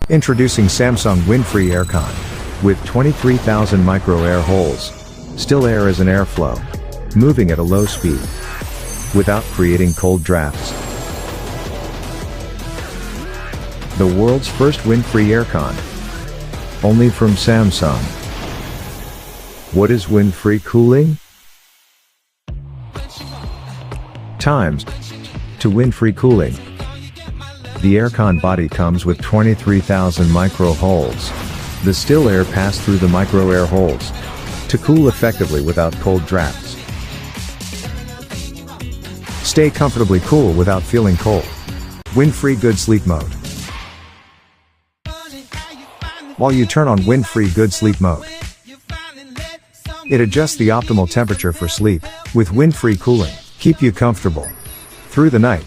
Introducing Samsung Wind-Free Aircon. With 23,000 micro air holes. Still air is an airflow. Moving at a low speed. Without creating cold drafts. The world's first wind-free aircon. Only from Samsung. What is wind-free cooling? Times. To wind-free cooling. The aircon body comes with 23,000 micro holes. The still air passes through the micro air holes to cool effectively without cold drafts. Stay comfortably cool without feeling cold. Wind-free good sleep mode. While you turn on wind-free good sleep mode, it adjusts the optimal temperature for sleep with wind-free cooling. Keep you comfortable through the night.